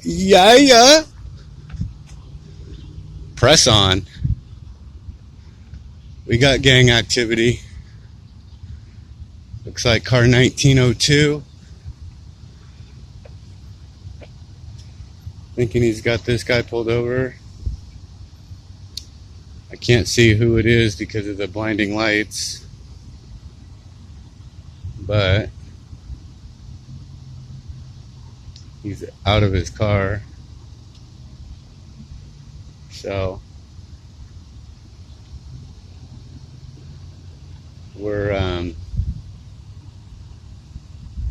Yeah. Press on. We got gang activity. Looks like car 1902. Thinking he's got this guy pulled over. I can't see who it is because of the blinding lights. But he's out of his car. So we're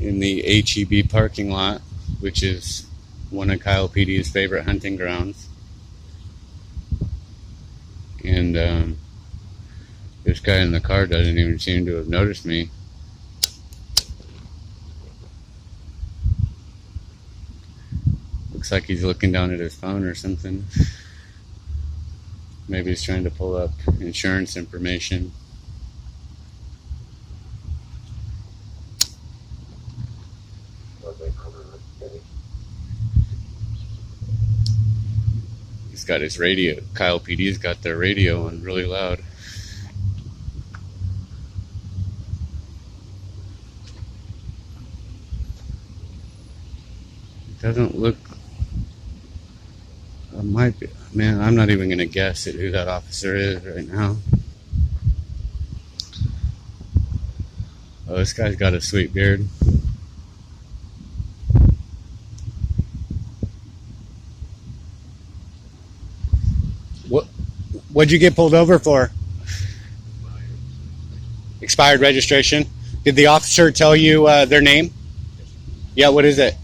in the AUG parking lot, which is one of Kyle PD's favorite hunting grounds. And this guy in the car doesn't even seem to have noticed me. Looks like he's looking down at his phone or something. Maybe he's trying to pull up insurance information. He's got his radio. Kyle PD's got their radio on really loud. It doesn't look... It might be... Man, I'm not even going to guess at who that officer is right now. Oh, this guy's got a sweet beard. What'd you get pulled over for? Expired registration. Did the officer tell you their name? Yeah, what is it?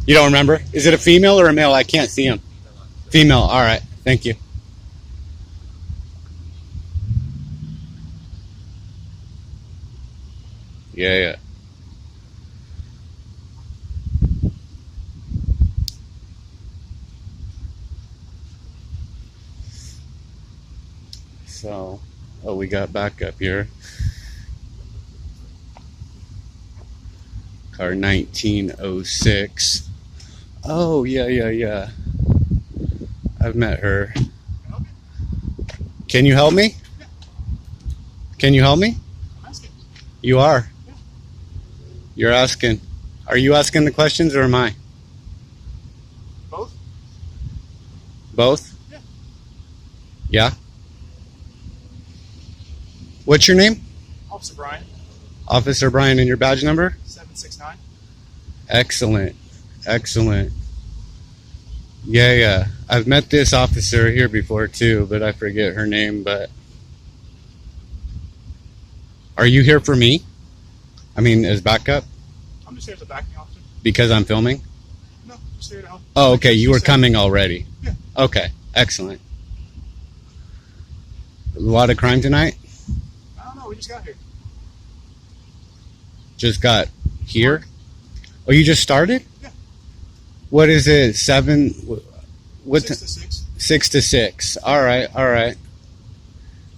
You don't remember? Is it a female or a male? I can't see him. Female, all right. Thank you. Yeah. So, oh, we got backup here. Car 1906. Oh, yeah. I've met her. Can you help me? Can you help me? You are. You're asking. Are you asking the questions or am I? Both. Both? Yeah. What's your name? Officer Brian. Officer Brian, and your badge number? 769. Excellent. Yeah. I've met this officer here before too, but I forget her name. But are you here for me? I mean, as backup? I'm just here as a backing officer. Because I'm filming? No, just here to help. Oh, okay. You were coming already. Yeah. Okay. Excellent. A lot of crime tonight? I don't know. We just got here. Just got here? Oh, you just started? Yeah. What is it? 7? What? 6 to 6. 6 to 6. All right.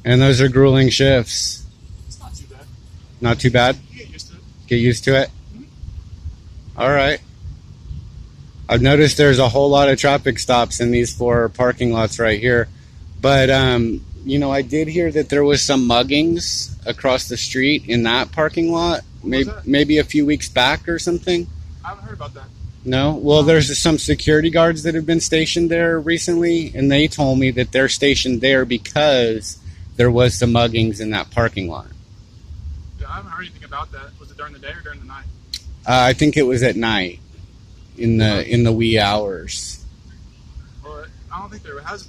And those are grueling shifts. It's not too bad. Not too bad? You get used to it. Get used to it? Mm-hmm. All right. I've noticed there's a whole lot of traffic stops in these 4 parking lots right here. But, I did hear that there was some muggings across the street in that parking lot. Maybe a few weeks back or something. I haven't heard about that. No? Well, there's some security guards that have been stationed there recently, and they told me that they're stationed there because there was some muggings in that parking lot. Yeah, I haven't heard anything about that. Was it during the day or during the night? I think it was at night, in the wee hours. Well, I don't think there has.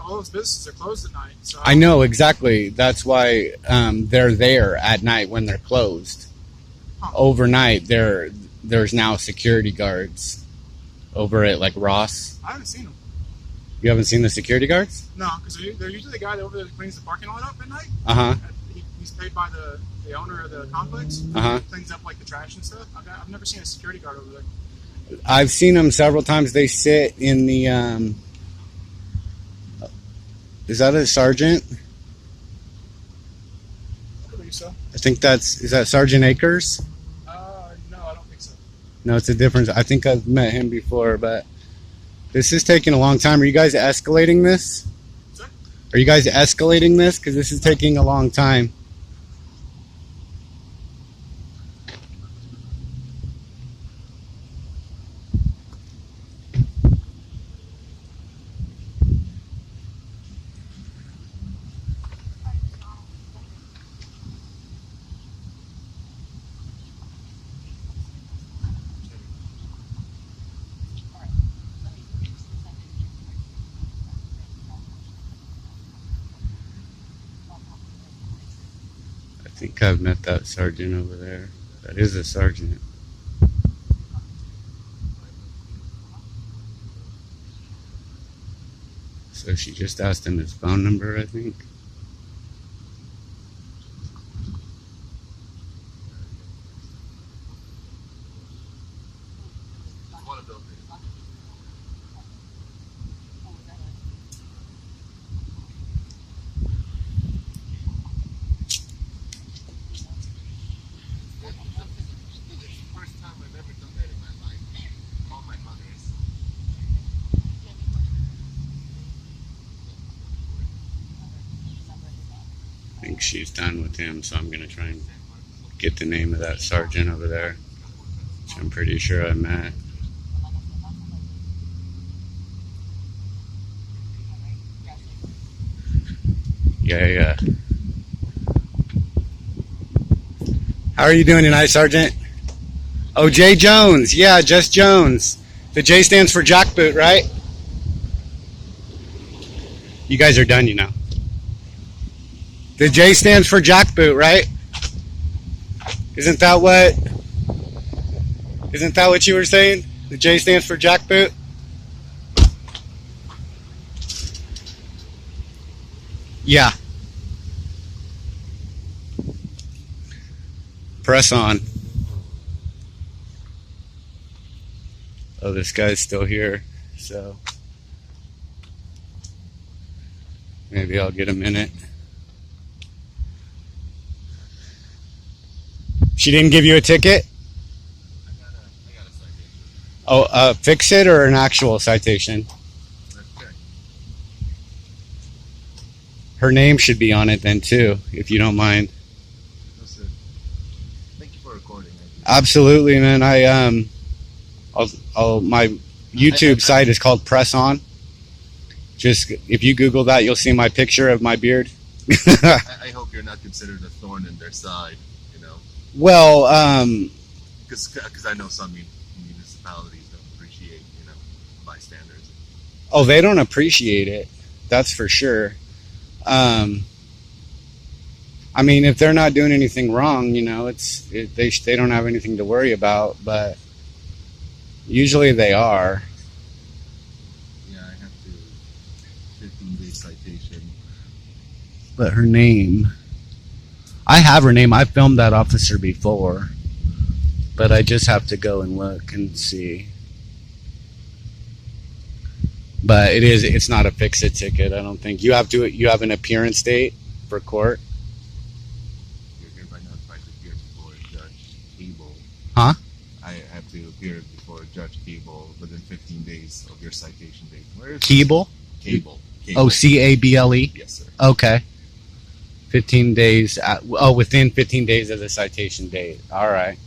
All those businesses are closed at night. So I know, exactly. That's why they're there at night when they're closed. Huh. Overnight, there's now security guards over at like Ross. I haven't seen them. You haven't seen the security guards? No, because they're usually the guy over there that cleans the parking lot up at night. Uh-huh. He's paid by the owner of the complex. Uh-huh. He cleans up like the trash and stuff. I've never seen a security guard over there. I've seen them several times. They sit in the is that a sergeant? I believe so. I think is that Sergeant Akers? No, I don't think so. No, it's a difference. I think I've met him before, but this is taking a long time. Are you guys escalating this? Sir? Are you guys escalating this? Because this is taking a long time. I think I've met that sergeant over there. That is a sergeant. So she just asked him his phone number, I think. One of those days. It's the first time I've ever done that in my life. All my mothers. I think she's done with him, so I'm going to try and get the name of that sergeant over there, which I'm pretty sure I met. Yeah. How are you doing tonight, Sergeant? Oh, J. Jones. Yeah, just Jones. The J stands for jackboot, right? You guys are done, you know. The J stands for jackboot, right? Isn't that what you were saying? The J stands for jackboot? Yeah. Press on. Oh, this guy's still here, so maybe I'll get a minute. She didn't give you a ticket? I got a citation. Oh, fix it or an actual citation? Let's check. Her name should be on it then too, if you don't mind. No, sir. Thank you for recording. Absolutely, man. My YouTube site is called Press On. Just if you Google that, you'll see my picture of my beard. I hope you're not considered a thorn in their side, you know? Well, Because I know some municipalities don't appreciate, bystanders. oh, they don't appreciate it. That's for sure. I mean, if they're not doing anything wrong, they don't have anything to worry about. But usually they are. Yeah, I have to 15-day citation. But her name, I have her name. I filmed that officer before, but I just have to go and look and see. But it's not a fix-it ticket. I don't think you have an appearance date for court. You're hereby notified to appear before Judge Cable. Huh? I have to appear before Judge Cable within 15 days of your citation date. Where is Cable? Cable. Oh, Cable. Yes, sir. Okay. 15 days. Within 15 days of the citation date. All right.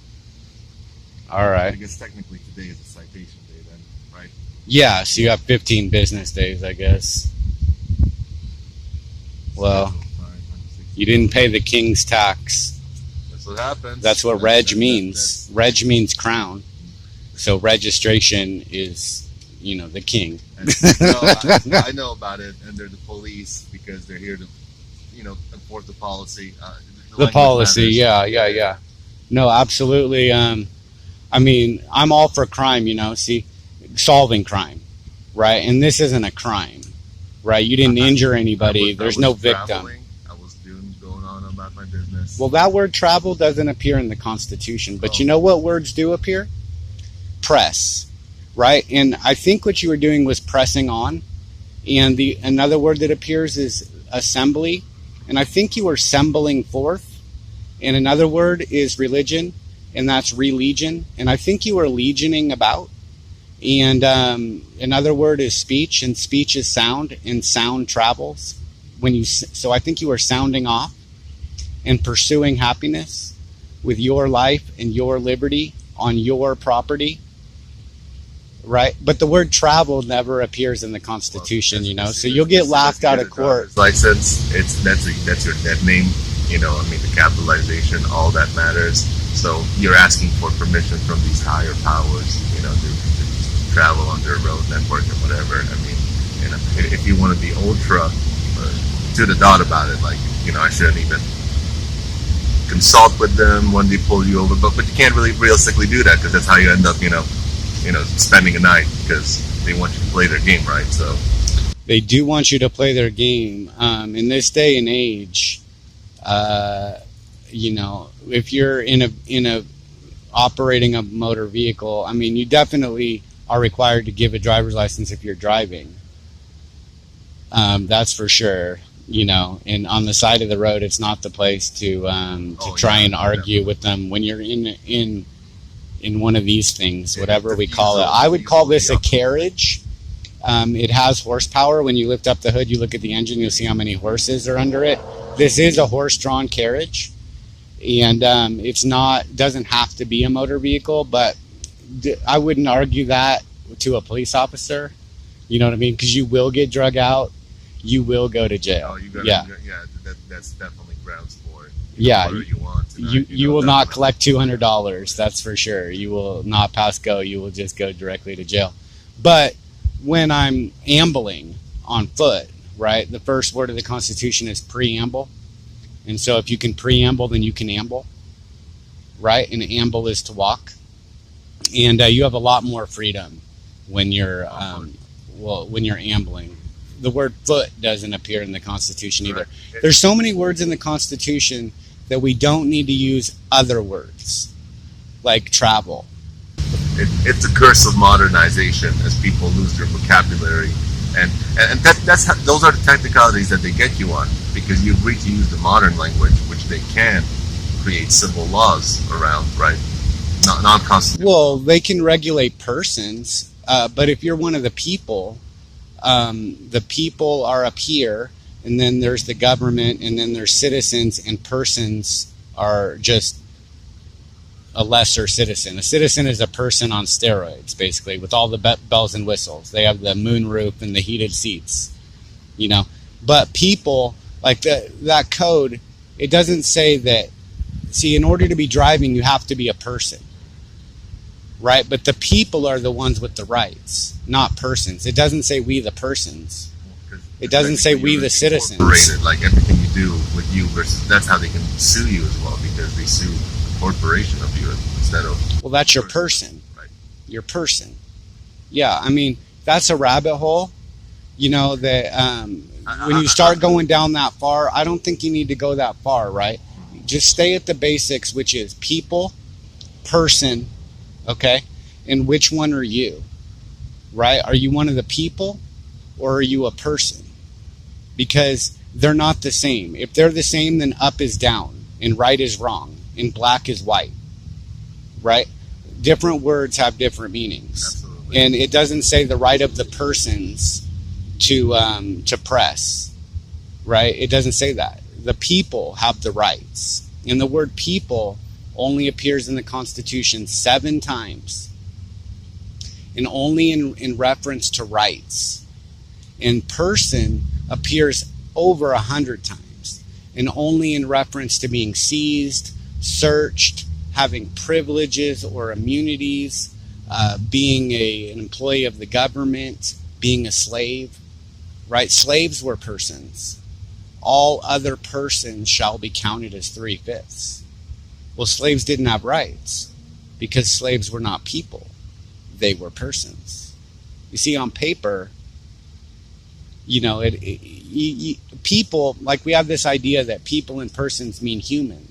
I guess technically today is the citation day then, right? Yeah, so you have 15 business days, I guess. Well, you didn't pay the king's tax. That's what happens. That's what reg means. Reg means crown. So registration is, the king. I know about it, and they're the police because they're here to, enforce the policy. The policy, yeah. No, absolutely. I mean, I'm all for crime, solving crime, right? And this isn't a crime, right? You didn't injure anybody. There's no victim. I was going on about my business. Well, that word travel doesn't appear in the Constitution, but you know what words do appear? Press, right? And I think what you were doing was pressing on. And another word that appears is assembly. And I think you were assembling forth. And another word is religion. and that's religion. And I think you were legioning about. And another word is speech, and speech is sound, and sound travels. So I think you were sounding off and pursuing happiness with your life and your liberty on your property, right? But the word travel never appears in the Constitution, so you'll get laughed out of court. License, that's your dead name, the capitalization, all that matters. So you're asking for permission from these higher powers, to travel on their road network and whatever. If you want to be ultra to the dot about it, I shouldn't even consult with them when they pull you over, but you can't really realistically do that, because that's how you end up, spending a night, because they want you to play their game, right? So they do want you to play their game. In this day and age, if you're in a operating a motor vehicle, you definitely are required to give a driver's license if you're driving. That's for sure. And on the side of the road, it's not the place to try and argue with them when you're in one of these things, whatever we call it. I would call this a carriage. It has horsepower. When you lift up the hood, you look at the engine, you'll see how many horses are under it. This is a horse-drawn carriage, and doesn't have to be a motor vehicle, but I wouldn't argue that to a police officer. You know what I mean? Because you will get drug out. You will go to jail. That's definitely grounds for it. You will not collect $200. That's for sure. You will not pass go. You will just go directly to jail. But when I'm ambling on foot, right, the first word of the Constitution is preamble. And so if you can preamble, then you can amble, right? And amble is to walk. And you have a lot more freedom when you're when you're ambling. The word foot doesn't appear in the Constitution either. There's so many words in the Constitution that we don't need to use other words, like travel. It's a curse of modernization as people lose their vocabulary, and those are the technicalities that they get you on, because you agree to use the modern language, which they can create civil laws around, right? Non-constitutional. Well, they can regulate persons, but if you're one of the people are up here, and then there's the government, and then there's citizens, and persons are just a lesser citizen. A citizen is a person on steroids, basically, with all the bells and whistles. They have the moon roof and the heated seats, But people, like that code, it doesn't say that. See, in order to be driving, you have to be a person, right? But the people are the ones with the rights, not persons. It doesn't say we the persons. It doesn't say we the citizens. Like everything you do with you versus, that's how they can sue you as well, because they sue a corporation of you instead of... Well, that's your person. Right. Your person. Yeah, that's a rabbit hole, that when you start going down that far, I don't think you need to go that far, right? Just stay at the basics, which is people, person, okay? And which one are you, right? Are you one of the people, or are you a person? Because they're not the same. If they're the same, then up is down, and right is wrong, and black is white, right? Different words have different meanings. Absolutely. And it doesn't say the right of the persons to press, right? It doesn't say that. The people have the rights. And the word people only appears in the Constitution 7 times. And only in reference to rights. And person appears over 100 times. And only in reference to being seized, searched, having privileges or immunities, being an employee of the government, being a slave, right? Slaves were persons. All other persons shall be counted as 3/5. Well, slaves didn't have rights because slaves were not people. They were persons. You see, on paper, people, like we have this idea that people and persons mean human.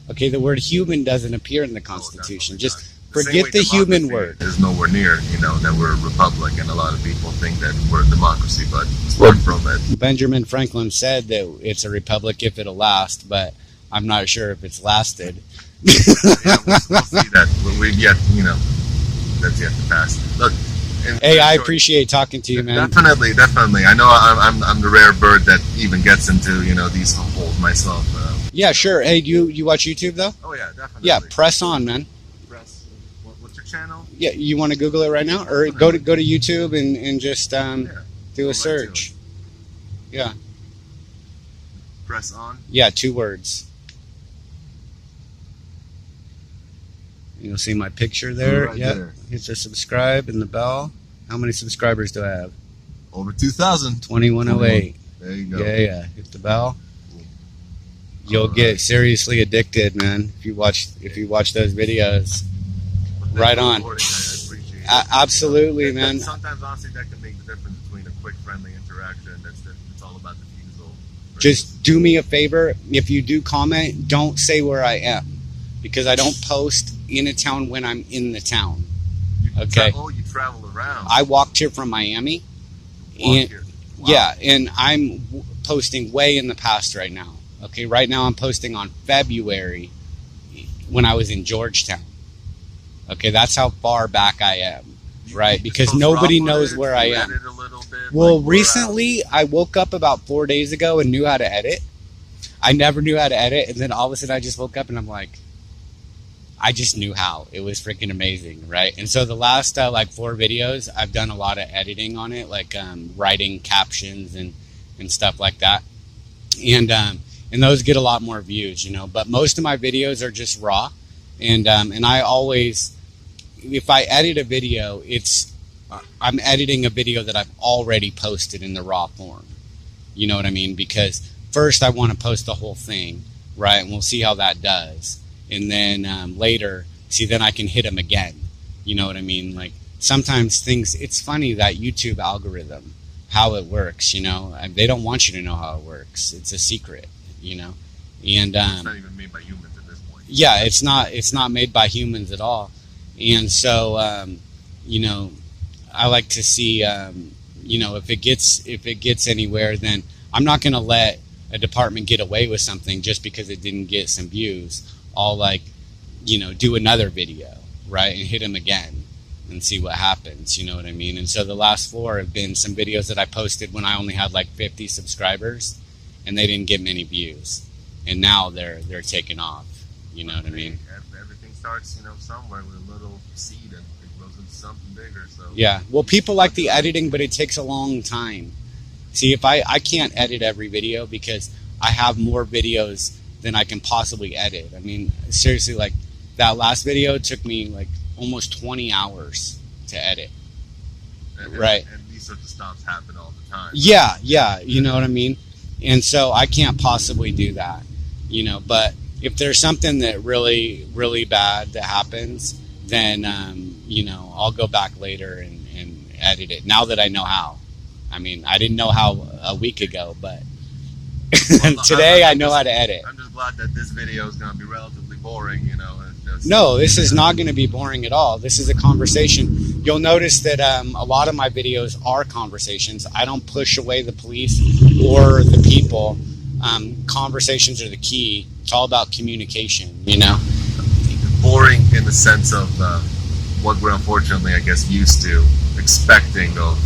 Okay, the word human doesn't appear in the Constitution. Just forget the human word. There's nowhere near, that we're a republic, and a lot of people think that we're a democracy, but it's far from it. Benjamin Franklin said that it's a republic if it'll last, but I'm not sure if it's lasted. Yeah, we'll see that. We've yet, that's yet to pass. Look, Hey, I appreciate talking to you, man. Definitely, definitely. I know I'm the rare bird that even gets into these holes myself. Yeah, sure. Hey, you watch YouTube though? Oh yeah, definitely. Yeah, press on, man. What's your channel? Yeah, you want to Google it right now, or go to YouTube and just do a search. Yeah. Press on. Yeah, 2 words. You'll see my picture there. Right yeah. there. Hit the subscribe and the bell. How many subscribers do I have? Over 2,000. 2108. There you go. Yeah. Hit the bell. You'll get seriously addicted, man. If you watch those videos. Right on. I appreciate it. Absolutely, man. Sometimes, honestly, that can make the difference between a quick, friendly interaction. It's all about the refusal. Just do me a favor. If you do comment, don't say where I am, because I don't post in a town when I'm in the town. Okay. You travel around. I walked here from Miami. And, wow. Yeah, and I'm posting way in the past right now. Okay, right now I'm posting on February when I was in Georgetown. Okay, that's how far back I am, right? Because nobody knows where I am. Well, recently I woke up about 4 days ago and knew how to edit. I never knew how to edit, and then all of a sudden I just woke up and I'm like, I just knew how. It was freaking amazing, right? And so the last 4 videos, I've done a lot of editing on it, like writing captions and stuff like that. And those get a lot more views, But most of my videos are just raw. And I always, if I edit a video, I'm editing a video that I've already posted in the raw form. You know what I mean? Because first I want to post the whole thing, right? And we'll see how that does. And then later, then I can hit them again. You know what I mean? Like sometimes it's funny that YouTube algorithm, how it works, They don't want you to know how it works. It's a secret, And it's not even made by humans at this point. Yeah, it's not made by humans at all. And so, I like to see, if it gets anywhere, then I'm not going to let a department get away with something just because it didn't get some views. I'll do another video, right, and hit them again and see what happens. You know what I mean? And so the last 4 have been some videos that I posted when I only had 50 subscribers, and they didn't get many views. And now they're taking off. You know what I mean? Everything starts, somewhere with a little seed, and it grows into something bigger. So yeah. Well, people like the editing, but it takes a long time. See, if I can't edit every video because I have more videos than I can possibly edit. I mean, seriously, that last video took me almost 20 hours to edit. Right. And these sorts of stops happen all the time. Yeah. You know what I mean? And so I can't possibly do that, but if there's something that really, really bad that happens, then, I'll go back later and edit it now that I know how. I mean, I didn't know how a week ago, but today I know how to edit. I'm just glad that this video is going to be relatively boring, No, this is not going to be boring at all. This is a conversation. You'll notice that a lot of my videos are conversations. I don't push away the police or the people. Conversations are the key. It's all about communication, Boring in the sense of what we're unfortunately, I guess, used to expecting of,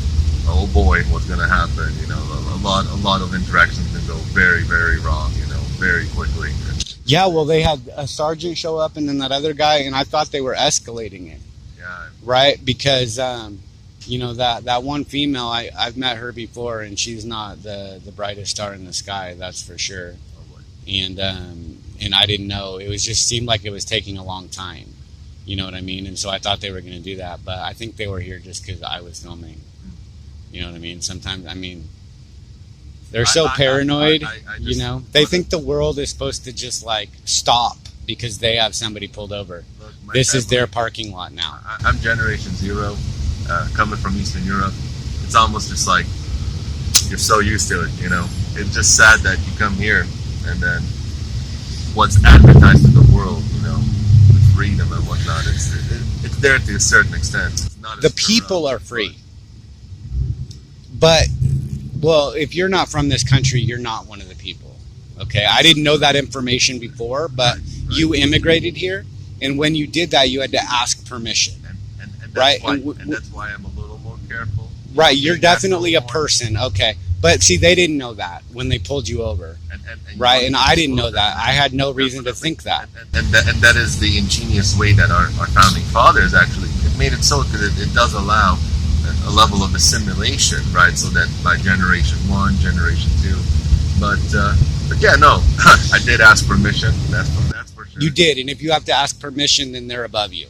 oh boy, what's going to happen. A lot of interactions can go very, very wrong, very quickly. Yeah, well, they had a sergeant show up and then that other guy, and I thought they were escalating it. Yeah. Right? Because, that one female, I've met her before, and she's not the brightest star in the sky, that's for sure. Oh boy. And I didn't know. It just seemed like it was taking a long time. You know what I mean? And so I thought they were going to do that, but I think they were here just because I was filming. You know what I mean? Sometimes, they're so paranoid, They think the world is supposed to just stop because they have somebody pulled over. Look, this is their parking lot now. I'm Generation Zero, coming from Eastern Europe. It's almost just like you're so used to it, It's just sad that you come here and then what's advertised to the world, with freedom and whatnot, it's there to a certain extent. It's not the people are free. But, well, if you're not from this country, you're not one of the people. Okay, I didn't know that information before, but You immigrated here, and when you did that, you had to ask permission. And right? that's why I'm a little more careful. Right, you're definitely a person, okay. But see, they didn't know that when they pulled you over, right? And I didn't know that. I had no reason to think that. And that is the ingenious way that our founding fathers actually it made it so, because it does allow a level of assimilation, right? So that by generation 1, generation 2. But yeah, no, I did ask permission. That's for sure. You did, and if you have to ask permission, then they're above you,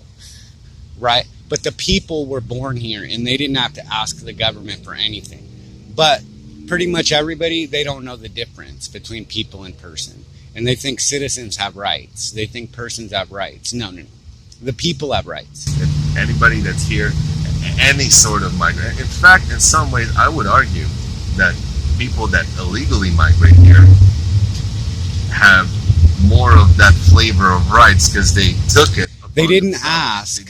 right? But the people were born here, and they didn't have to ask the government for anything. But pretty much everybody, they don't know the difference between people and person. And they think citizens have rights. They think persons have rights. No. The people have rights. If anybody that's here, any sort of migrant. In fact, in some ways, I would argue that people that illegally migrate here have more of that flavor of rights because they took it. They didn't ask.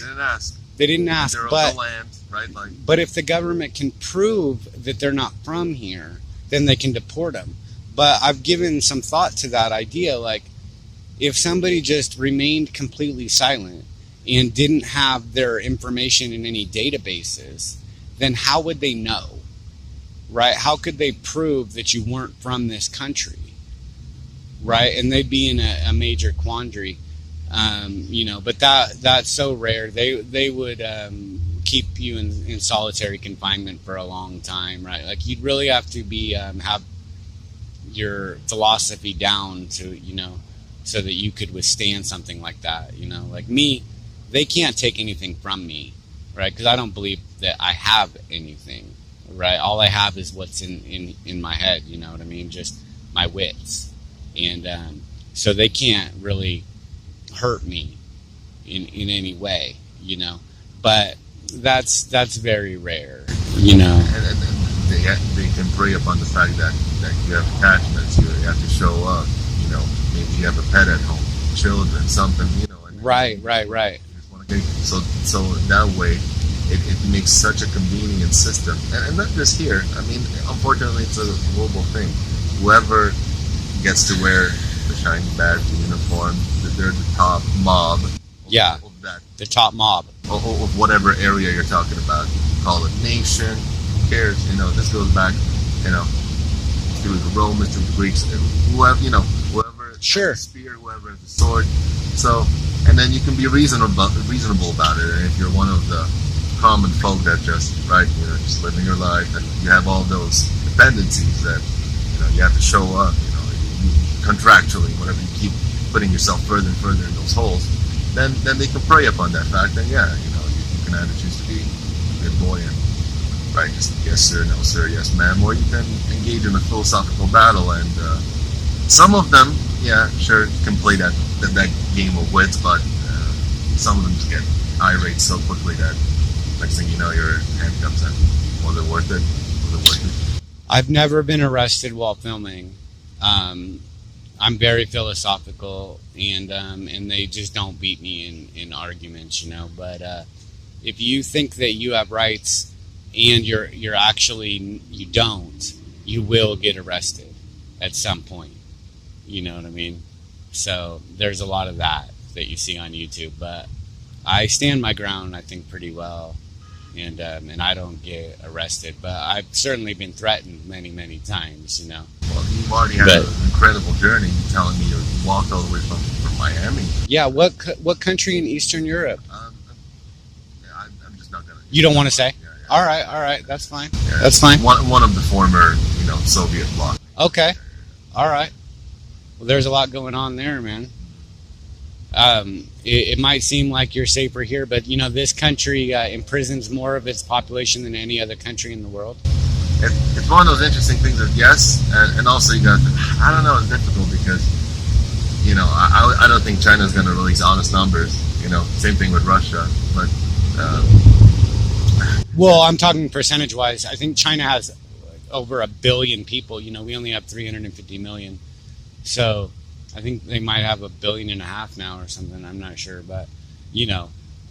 They didn't ask. But the land, right? But if the government can prove that they're not from here, then they can deport them. But I've given some thought to that idea. Like, if somebody just remained completely silent and didn't have their information in any databases, then how would they know, right? How could they prove that you weren't from this country, right? And they'd be in a major quandary. But that's so rare. They would keep you in solitary confinement for a long time, right? Like, you'd really have to be have your philosophy down to, so that you could withstand something like that. Like me, they can't take anything from me, right? Because I don't believe that I have anything, right? All I have is what's in my head. You know what I mean? Just my wits, and so they can't really hurt me in any way, but that's very rare, And they can prey upon the fact that you have attachments, you have to show up, maybe you have a pet at home, children, something, Right. So that way it makes such a convenient system, and not just here. I mean, unfortunately, it's a global thing. Whoever gets to wear the shiny badge, the uniform, they're the top mob. Of that, the top mob of whatever area you're talking about. Call it nation. Who cares? This goes back, through the Romans, through the Greeks, whoever sure has a spear, whoever has a sword. So, and then you can be reasonable about it. And if you're one of the common folk that just living your life, and you have all those dependencies that you have to show up, contractually, whenever you keep putting yourself further and further in those holes, then they can prey upon that fact. And you can either choose to be a good boy and just yes sir, no sir, yes ma'am, or you can engage in a philosophical battle. And some of them, sure, can play that game of wits, but some of them just get irate so quickly that next thing you know, your handcuffs in. Was it worth it? I've never been arrested while filming. I'm very philosophical, and they just don't beat me in arguments, But if you think that you have rights and you're actually you don't, you will get arrested at some point. You know what I mean? So there's a lot of that you see on YouTube, but I stand my ground, I think, pretty well, and I don't get arrested. But I've certainly been threatened many times, Well, you've already had an incredible journey. You're telling me you walked all the way from Miami. Yeah, what country in Eastern Europe? I'm just not gonna. You don't want to say? Yeah. All right, that's fine. Yeah, that's fine. One of the former, Soviet bloc. Okay, all right. Well, there's a lot going on there, man. It might seem like you're safer here, but this country imprisons more of its population than any other country in the world. It's one of those interesting things of yes, and also you got, I don't know, it's difficult because I don't think China's going to release honest numbers. Same thing with Russia, but well, I'm talking percentage wise. I think China has over 1 billion people. We only have 350 million, so I think they might have 1.5 billion now or something. I'm not sure, but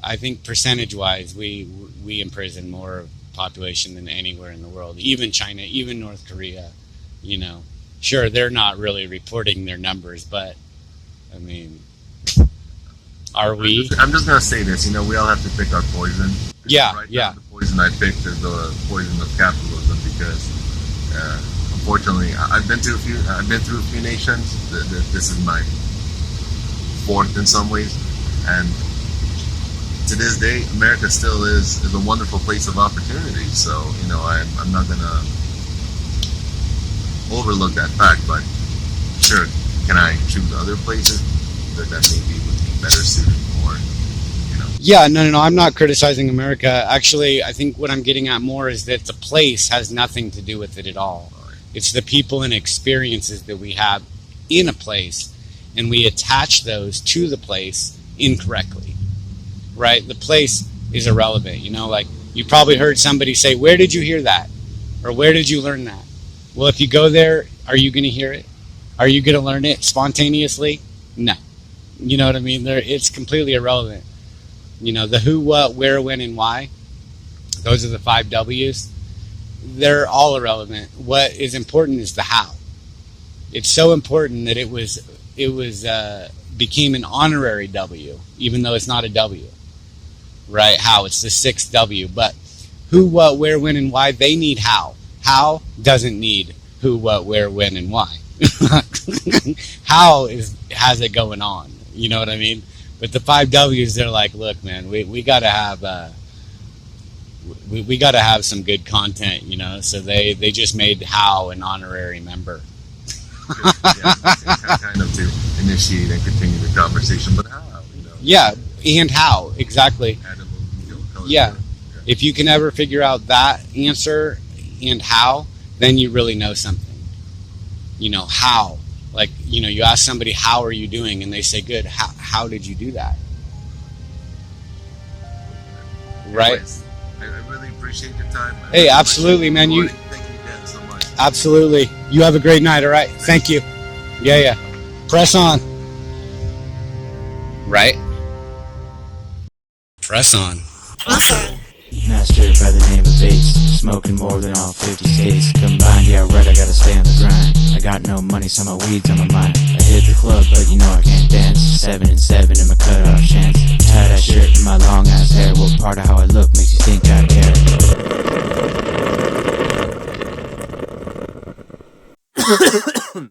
I think percentage wise, we imprison more population than anywhere in the world. Even China, even North Korea. Sure, they're not really reporting their numbers, but I mean, Are we? I'm just gonna say this. We all have to pick our poison. Yeah, Right yeah. now, the poison I picked is the poison of capitalism because, unfortunately, I've been through a few nations. This is my fourth in some ways, and to this day, America still is a wonderful place of opportunity. So I'm not gonna overlook that fact. But sure, can I choose other places that maybe would be better suited for? Yeah, no. I'm not criticizing America. Actually, I think what I'm getting at more is that the place has nothing to do with it at all. It's the people and experiences that we have in a place, and we attach those to the place incorrectly, right? The place is irrelevant. Like you probably heard somebody say, "Where did you hear that?" Or "Where did you learn that?" Well, if you go there, are you going to hear it? Are you going to learn it spontaneously? No. You know what I mean? It's completely irrelevant. The who, what, where, when, and why. Those are the 5 W's. They're all irrelevant. What is important is the how. It's so important that it became an honorary W, even though it's not a W. Right? How? It's the 6th W. But who, what, where, when, and why, they need how. How doesn't need who, what, where, when, and why. How has it going on? You know what I mean? But the 5 W's, they're like, look, man, we gotta have we gotta have some good content, So they just made how an honorary member. Kind of to initiate and continue the conversation, but how? Yeah, and how exactly? Yeah, if you can ever figure out that answer and how, then you really know something. How. Like, you ask somebody, how are you doing? And they say, good. How did you do that? Right? Anyways, I really appreciate your time. Hey, absolutely, man. Thank you again so much. Absolutely. You have a great night, all right? Thank you. Yeah. Press on. Right? Press on. Master by the name of Bates, smoking more than all 50 states combined. Yeah, right, I gotta stay on the grind. I got no money, so my weed's on my mind. I hit the club, but I can't dance. 7 and 7 in my cutoff chance. Tie that shirt in my long ass hair. What part of how I look makes you think I care?